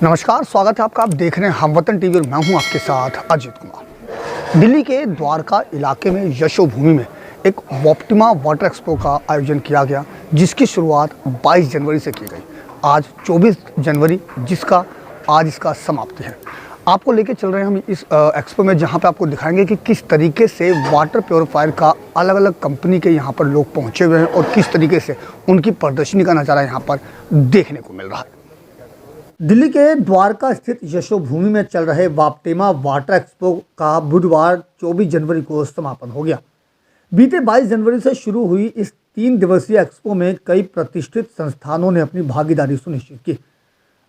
नमस्कार, स्वागत है आपका। आप देख रहे हैं हमवतन टीवी और मैं हूं आपके साथ अजीत कुमार। दिल्ली के द्वारका इलाके में यशोभूमि में एक वॉप्टिमा वाटर एक्सपो का आयोजन किया गया, जिसकी शुरुआत 22 जनवरी से की गई। आज 24 जनवरी जिसका आज इसका समाप्ति है। आपको लेके चल रहे हैं हम इस एक्सपो में, जहां पे आपको दिखाएंगे कि किस तरीके से वाटर प्योरीफायर का अलग अलग कंपनी के यहां पर लोग पहुंचे हुए हैं और किस तरीके से उनकी प्रदर्शनी का नज़ारा यहां पर देखने को मिल रहा है। दिल्ली के द्वारका स्थित यशोभूमि में चल रहे वॉप्टिमा वाटर एक्सपो का बुधवार 24 जनवरी को समापन हो गया। बीते 22 जनवरी से शुरू हुई इस 3 दिवसीय एक्सपो में कई प्रतिष्ठित संस्थानों ने अपनी भागीदारी सुनिश्चित की।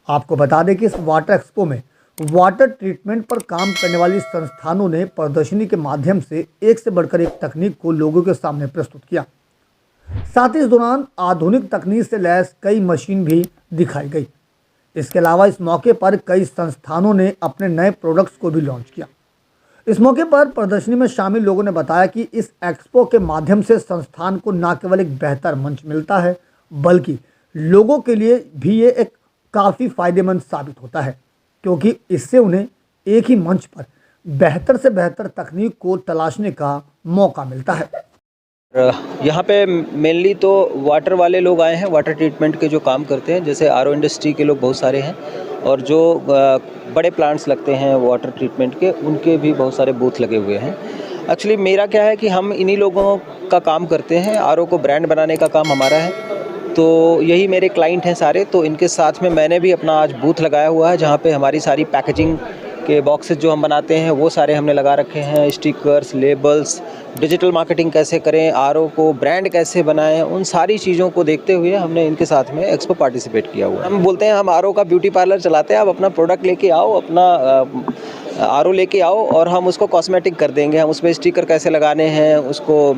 आपको बता दें कि इस वाटर एक्सपो में वाटर ट्रीटमेंट पर काम करने वाली संस्थानों ने प्रदर्शनी के माध्यम से एक से बढ़कर एक तकनीक को लोगों के सामने प्रस्तुत किया। साथ ही इस दौरान आधुनिक तकनीक से लैस कई मशीन भी दिखाई गई। इसके अलावा इस मौके पर कई संस्थानों ने अपने नए प्रोडक्ट्स को भी लॉन्च किया। इस मौके पर प्रदर्शनी में शामिल लोगों ने बताया कि इस एक्सपो के माध्यम से संस्थान को न केवल एक बेहतर मंच मिलता है, बल्कि लोगों के लिए भी ये एक काफ़ी फायदेमंद साबित होता है, क्योंकि इससे उन्हें एक ही मंच पर बेहतर से बेहतर तकनीक को तलाशने का मौका मिलता है। यहाँ पे मेनली तो वाटर वाले लोग आए हैं, वाटर ट्रीटमेंट के जो काम करते हैं, जैसे आरओ इंडस्ट्री के लोग बहुत सारे हैं, और जो बड़े प्लांट्स लगते हैं वाटर ट्रीटमेंट के, उनके भी बहुत सारे बूथ लगे हुए हैं। एक्चुअली मेरा क्या है कि हम इन्हीं लोगों का काम करते हैं, आरओ को ब्रांड बनाने का काम हमारा है, तो यही मेरे क्लाइंट हैं सारे। तो इनके साथ में मैंने भी अपना आज बूथ लगाया हुआ है, जहाँ पे हमारी सारी पैकेजिंग के बॉक्सेस जो हम बनाते हैं वो सारे हमने लगा रखे हैं, स्टिकर्स, लेबल्स, डिजिटल मार्केटिंग कैसे करें, आरओ को ब्रांड कैसे बनाएं, उन सारी चीज़ों को देखते हुए हमने इनके साथ में एक्सपो पार्टिसिपेट किया हुआ है। हम बोलते हैं हम आरओ का ब्यूटी पार्लर चलाते हैं, आप अपना प्रोडक्ट लेके आओ, अपना आरओ लेके आओ और हम उसको कॉस्मेटिक कर देंगे। हम उसमें स्टिकर कैसे लगाने हैं, उसको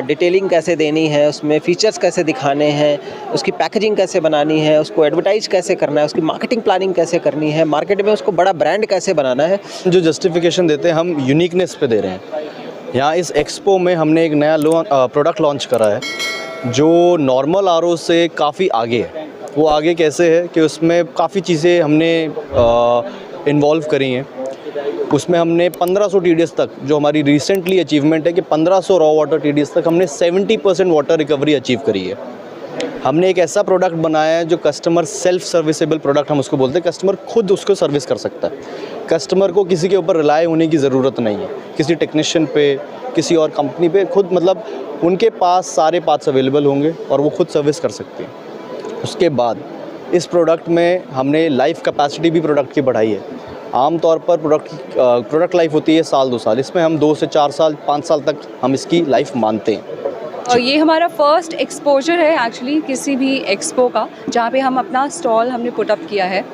डिटेलिंग कैसे देनी है, उसमें फीचर्स कैसे दिखाने हैं, उसकी पैकेजिंग कैसे बनानी है, उसको एडवर्टाइज कैसे करना है, उसकी मार्केटिंग प्लानिंग कैसे करनी है, मार्केट में उसको बड़ा ब्रांड कैसे बनाना है। जो जस्टिफिकेशन देते हैं हम यूनिकनेस पे दे रहे हैं। यहाँ इस एक्सपो में हमने एक नया प्रोडक्ट लॉन्च करा है जो नॉर्मल आरओ से काफ़ी आगे है। वो आगे कैसे है कि उसमें काफ़ी चीज़ें हमने इन्वॉल्व करी हैं। उसमें हमने 1500 TDS तक, जो हमारी रिसेंटली अचीवमेंट है कि 1500 रॉ वाटर TDS तक हमने 70% वाटर रिकवरी अचीव करी है। हमने एक ऐसा प्रोडक्ट बनाया है जो कस्टमर सेल्फ सर्विसेबल प्रोडक्ट हम उसको बोलते हैं। कस्टमर खुद उसको सर्विस कर सकता है। कस्टमर को किसी के ऊपर रिलाय होने की ज़रूरत नहीं है, किसी टेक्नीशियन पे, किसी और कंपनी पे। खुद मतलब उनके पास सारे पार्ट्स अवेलेबल होंगे और वो खुद सर्विस कर सकते हैं। उसके बाद इस प्रोडक्ट में हमने लाइफ कैपेसिटी भी प्रोडक्ट की बढ़ाई है। आमतौर पर प्रोडक्ट लाइफ होती है 1-2 साल, इसमें हम 2 से 4 साल 5 साल तक हम इसकी लाइफ मानते हैं। और ये हमारा फर्स्ट एक्सपोजर है एक्चुअली किसी भी एक्सपो का, जहाँ पे हम अपना स्टॉल हमने पुट अप किया है।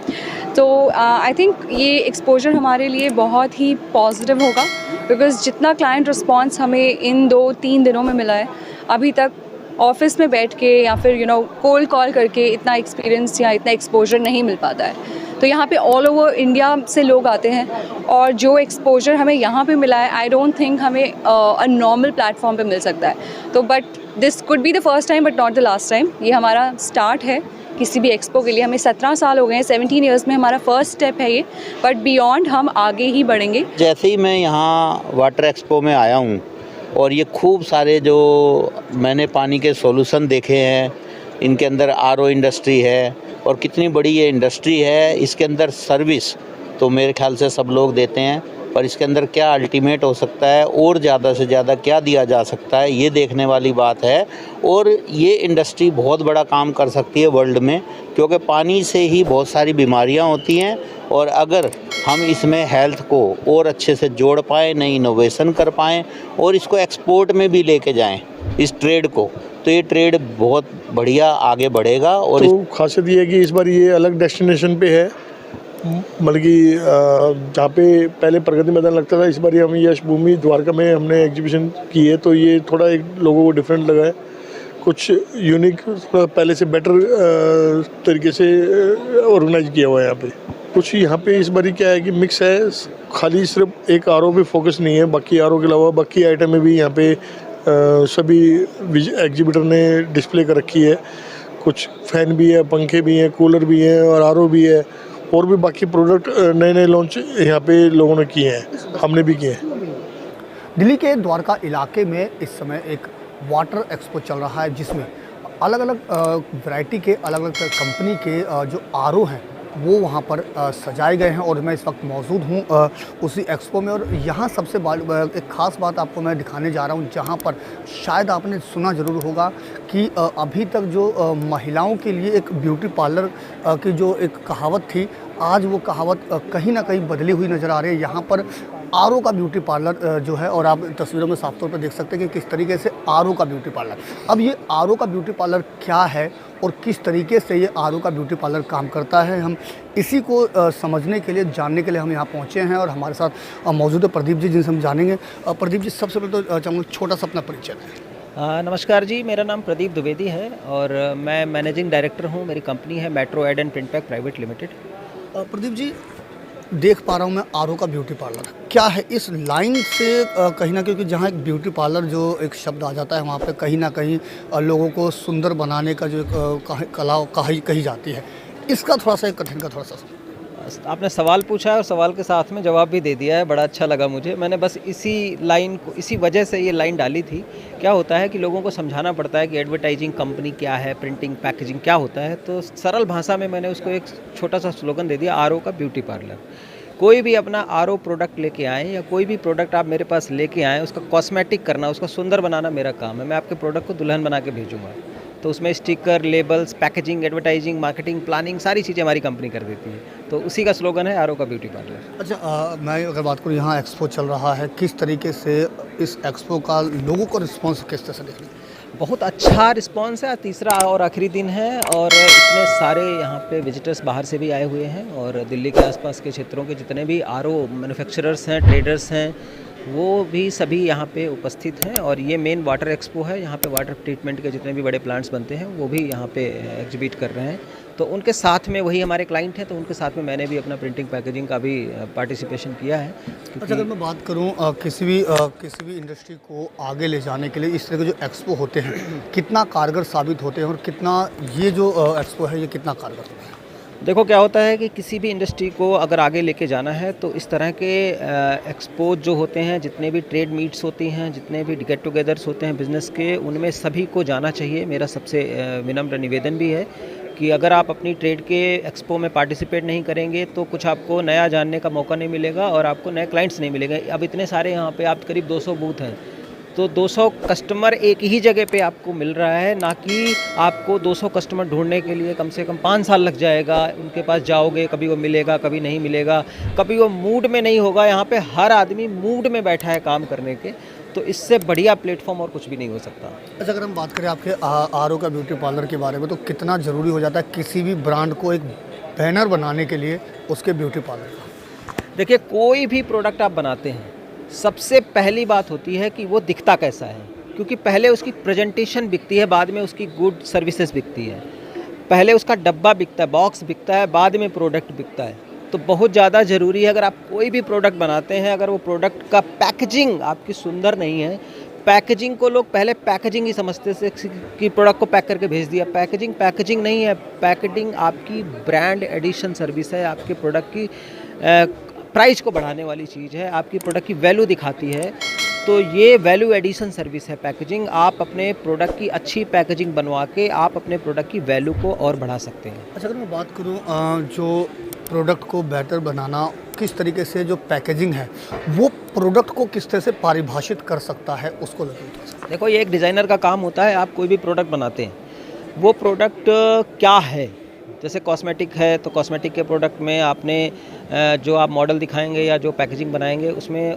तो आई थिंक ये एक्सपोजर हमारे लिए बहुत ही पॉजिटिव होगा, बिकॉज़ जितना क्लाइंट रिस्पांस हमें इन 2-3 दिनों में मिला है, अभी तक ऑफिस में बैठ के या फिर कोल्ड कॉल करके इतना एक्सपीरियंस या इतना एक्सपोजर नहीं मिल पाता है। तो यहाँ पे ऑल ओवर इंडिया से लोग आते हैं, और जो एक्सपोजर हमें यहाँ पे मिला है, आई डोंट थिंक हमें अ नॉर्मल प्लेटफॉर्म पे मिल सकता है। तो but this could be the first time but not the last time. ये हमारा स्टार्ट है किसी भी एक्सपो के लिए। हमें 17 साल हो गए हैं, 17 ईयर्स में हमारा फर्स्ट स्टेप है ये, बट बियॉन्ड हम आगे ही बढ़ेंगे। जैसे ही मैं यहाँ वाटर एक्सपो में आया हूँ और ये खूब सारे जो मैंने पानी के सॉल्यूशन देखे हैं, इनके अंदर आरओ इंडस्ट्री है और कितनी बड़ी ये इंडस्ट्री है। इसके अंदर सर्विस तो मेरे ख्याल से सब लोग देते हैं, पर इसके अंदर क्या अल्टीमेट हो सकता है और ज़्यादा से ज़्यादा क्या दिया जा सकता है, ये देखने वाली बात है। और ये इंडस्ट्री बहुत बड़ा काम कर सकती है वर्ल्ड में, क्योंकि पानी से ही बहुत सारी बीमारियां होती हैं। और अगर हम इसमें हेल्थ को और अच्छे से जोड़ पाएँ, नई इनोवेशन कर पाएँ और इसको एक्सपोर्ट में भी लेके जाएं इस ट्रेड को, तो ये ट्रेड बहुत बढ़िया आगे बढ़ेगा। और तो खासियत ये है कि इस बार ये अलग डेस्टिनेशन पे है, बल्कि जहाँ पे पहले प्रगति मैदान लगता था, इस बार हम यशोभूमि द्वारका में हमने एग्जीबिशन की है। तो ये थोड़ा एक लोगों को डिफरेंट लगा है, कुछ यूनिक, पहले से बेटर तरीके से ऑर्गेनाइज किया हुआ है यहाँ पे। कुछ यहाँ पे इस बारी क्या है कि मिक्स है, खाली सिर्फ एक आरओ पे फोकस नहीं है, बाकी आरओ के अलावा बाकी आइटम में भी यहाँ पे सभी एग्जीबिटर ने डिस्प्ले कर रखी है। कुछ फैन भी है, पंखे भी हैं, कूलर भी हैं और आरओ भी है। और भी बाकी प्रोडक्ट नए नए लॉन्च यहाँ पे लोगों ने किए हैं, हमने भी किए हैं। दिल्ली के द्वारका इलाके में इस समय एक वाटर एक्सपो चल रहा है जिसमें अलग अलग वैरायटी के अलग अलग कंपनी के जो आरओ हैं वो वहाँ पर सजाए गए हैं और मैं इस वक्त मौजूद हूँ उसी एक्सपो में। और यहाँ सबसे एक ख़ास बात आपको मैं दिखाने जा रहा हूँ जहाँ पर शायद आपने सुना ज़रूर होगा कि अभी तक जो महिलाओं के लिए एक ब्यूटी पार्लर की जो एक कहावत थी, आज वो कहावत कहीं ना कहीं बदली हुई नज़र आ रही है। यहाँ पर आरओ का ब्यूटी पार्लर जो है, और आप तस्वीरों में साफ तौर पर देख सकते हैं कि किस तरीके से आरओ का ब्यूटी पार्लर। अब ये आरओ का ब्यूटी पार्लर क्या है और किस तरीके से ये आरओ का ब्यूटी पार्लर काम करता है, हम इसी को समझने के लिए, जानने के लिए हम यहाँ पहुँचे हैं। और हमारे साथ मौजूद है प्रदीप जी, जिनसे हम जानेंगे। प्रदीप जी, सबसे पहले तो चाहूँगा छोटा सा अपना परिचय दें। नमस्कार जी, मेरा नाम प्रदीप द्विवेदी है और मैं मैनेजिंग डायरेक्टर हूँ। मेरी कंपनी है Metro Ad and Print Pack Private Limited. Pradeep ji, देख पा रहा हूँ मैं आरओ का ब्यूटी पार्लर क्या है इस लाइन से कहीं ना, क्योंकि जहाँ एक ब्यूटी पार्लर जो एक शब्द आ जाता है वहाँ पे कहीं ना कहीं लोगों को सुंदर बनाने का जो कला कही जाती है, इसका थोड़ा सा एक कठिन का थोड़ा सा। आपने सवाल पूछा है और सवाल के साथ में जवाब भी दे दिया है, बड़ा अच्छा लगा मुझे। मैंने बस इसी लाइन को, इसी वजह से ये लाइन डाली थी। क्या होता है कि लोगों को समझाना पड़ता है कि एडवर्टाइजिंग कंपनी क्या है, प्रिंटिंग पैकेजिंग क्या होता है, तो सरल भाषा में मैंने उसको एक छोटा सा स्लोगन दे दिया, आरओ का ब्यूटी पार्लर। कोई भी अपना आरओ प्रोडक्ट लेके आएँ या कोई भी प्रोडक्ट आप मेरे पास लेके आएँ, उसका कॉस्मेटिक करना, उसका सुंदर बनाना मेरा काम है। मैं आपके प्रोडक्ट को दुल्हन बना के भेजूँगा। तो उसमें sticker, labels, packaging, advertising, marketing, planning, सारी चीज़ें हमारी कंपनी कर देती है। तो उसी का स्लोगन है आरओ का ब्यूटी पार्लर। अच्छा, मैं अगर बात करूँ, यहाँ एक्सपो चल रहा है, किस तरीके से इस एक्सपो का लोगों का रिस्पॉन्स किस तरह से देख रहे हैं? बहुत अच्छा रिस्पांस है। तीसरा और आखिरी दिन है और इतने सारे यहाँ पे विजिटर्स बाहर से भी आए हुए हैं और दिल्ली के आसपास के क्षेत्रों के जितने भी आरओ मैन्युफैक्चरर्स हैं, ट्रेडर्स हैं, वो भी सभी यहाँ पे उपस्थित हैं। और ये मेन वाटर एक्सपो है। यहाँ पे वाटर ट्रीटमेंट के जितने भी बड़े प्लांट्स बनते हैं वो भी यहाँ पे एग्जिबिट कर रहे हैं। तो उनके साथ में वही हमारे क्लाइंट हैं, तो उनके साथ में मैंने भी अपना प्रिंटिंग पैकेजिंग का भी पार्टिसिपेशन किया है। अच्छा, अगर मैं बात करूँ किसी भी इंडस्ट्री को आगे ले जाने के लिए इस तरह के जो एक्सपो होते हैं कितना कारगर साबित होते हैं और कितना ये जो एक्सपो है ये कितना कारगर होता है? देखो, क्या होता है कि किसी भी इंडस्ट्री को अगर आगे लेके जाना है तो इस तरह के एक्सपोज जो होते हैं, जितने भी ट्रेड मीट्स होती हैं, जितने भी गेट टुगेदर्स होते हैं बिज़नेस के, उनमें सभी को जाना चाहिए। मेरा सबसे विनम्र निवेदन भी है कि अगर आप अपनी ट्रेड के एक्सपो में पार्टिसिपेट नहीं करेंगे तो कुछ आपको नया जानने का मौका नहीं मिलेगा और आपको नए क्लाइंट्स नहीं मिलेंगे। अब इतने सारे यहाँ पे आप करीब 200 बूथ हैं, तो 200 कस्टमर एक ही जगह पे आपको मिल रहा है, ना कि आपको 200 कस्टमर ढूंढने के लिए कम से कम 5 साल लग जाएगा। उनके पास जाओगे, कभी वो मिलेगा, कभी नहीं मिलेगा, कभी वो मूड में नहीं होगा। यहाँ पे हर आदमी मूड में बैठा है काम करने के, तो इससे बढ़िया प्लेटफॉर्म और कुछ भी नहीं हो सकता। अच्छा, अगर हम बात करें आपके आरओ का ब्यूटी पार्लर के बारे में, तो कितना ज़रूरी हो जाता है किसी भी ब्रांड को एक बैनर बनाने के लिए उसके ब्यूटी पार्लर का? देखिए, कोई भी प्रोडक्ट आप बनाते हैं, सबसे पहली बात होती है कि वो दिखता कैसा है, क्योंकि पहले उसकी प्रेजेंटेशन बिकती है, बाद में उसकी गुड सर्विसेज बिकती है। पहले उसका डब्बा बिकता है, बॉक्स बिकता है, बाद में प्रोडक्ट बिकता है। तो बहुत ज़्यादा ज़रूरी है, अगर आप कोई भी प्रोडक्ट बनाते हैं, अगर वो प्रोडक्ट का पैकेजिंग आपकी सुंदर नहीं है, पैकेजिंग को लोग पहले पैकेजिंग ही समझते थे कि प्रोडक्ट को पैक करके भेज दिया। पैकेजिंग नहीं है, पैकेजिंग आपकी ब्रांड एडिशन सर्विस है, आपके प्रोडक्ट की प्राइस को बढ़ाने वाली चीज़ है, आपकी प्रोडक्ट की वैल्यू दिखाती है। तो ये वैल्यू एडिशन सर्विस है पैकेजिंग। आप अपने प्रोडक्ट की अच्छी पैकेजिंग बनवा के आप अपने प्रोडक्ट की वैल्यू को और बढ़ा सकते हैं। अच्छा, अगर मैं बात करूँ जो प्रोडक्ट को बेहतर बनाना, किस तरीके से जो पैकेजिंग है वो प्रोडक्ट को किस तरह से परिभाषित कर सकता है, उसको लेकर। देखो, ये एक डिज़ाइनर का काम होता है। आप कोई भी प्रोडक्ट बनाते हैं, वो प्रोडक्ट क्या है। जैसे कॉस्मेटिक है तो कॉस्मेटिक के प्रोडक्ट में आपने जो आप मॉडल दिखाएंगे या जो पैकेजिंग बनाएंगे उसमें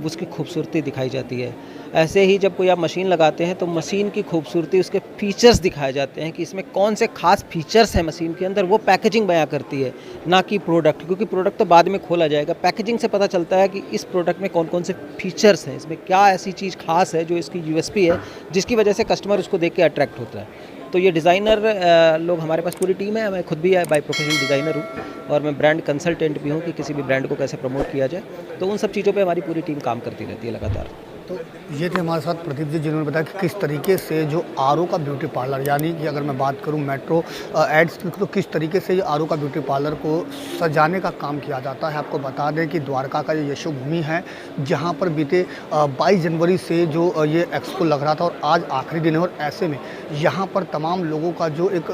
उसकी खूबसूरती दिखाई जाती है। ऐसे ही जब कोई आप मशीन लगाते हैं तो मशीन की खूबसूरती, उसके फीचर्स दिखाए जाते हैं कि इसमें कौन से खास फीचर्स हैं मशीन के अंदर, वो पैकेजिंग बयां करती है, ना कि प्रोडक्ट। क्योंकि प्रोडक्ट तो बाद में खोला जाएगा, पैकेजिंग से पता चलता है कि इस प्रोडक्ट में कौन कौन से फीचर्स हैं, इसमें क्या ऐसी चीज़ खास है जो इसकी यूएसपी है, जिसकी वजह से कस्टमर उसको देख के अट्रैक्ट होता है। तो ये डिज़ाइनर लोग, हमारे पास पूरी टीम है। मैं खुद भी बाय प्रोफेशन डिज़ाइनर हूँ और मैं ब्रांड कंसल्टेंट भी हूँ कि किसी भी ब्रांड को कैसे प्रमोट किया जाए। तो उन सब चीज़ों पे हमारी पूरी टीम काम करती रहती है लगातार। तो ये थे हमारे साथ प्रदीप जी, जिन्होंने बताया कि किस तरीके से जो आरओ का ब्यूटी पार्लर, यानी कि अगर मैं बात करूं मेट्रो एड्स की, तो किस तरीके से ये आरओ का ब्यूटी पार्लर को सजाने का काम किया जाता है। आपको बता दें कि द्वारका का ये यशोभूमि है, जहां पर बीते 22 जनवरी से जो ये एक्सपो लग रहा था और आज आखिरी दिन है। और ऐसे में यहाँ पर तमाम लोगों का जो एक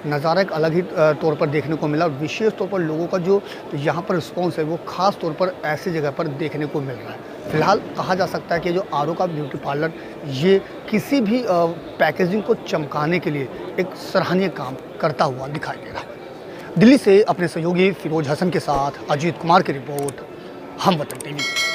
नज़ारा एक अलग ही तौर पर देखने को मिला। विशेष तौर पर लोगों का जो यहाँ पर रिस्पॉन्स है वो ख़ास तौर पर ऐसी जगह पर देखने को मिल रहा है। फिलहाल कहा जा सकता है कि जो आरओ का ब्यूटी पार्लर ये किसी भी पैकेजिंग को चमकाने के लिए एक सराहनीय काम करता हुआ दिखाई दे रहा है। दिल्ली से अपने सहयोगी फिरोज हसन के साथ अजीत कुमार की रिपोर्ट, हमवतन टीवी।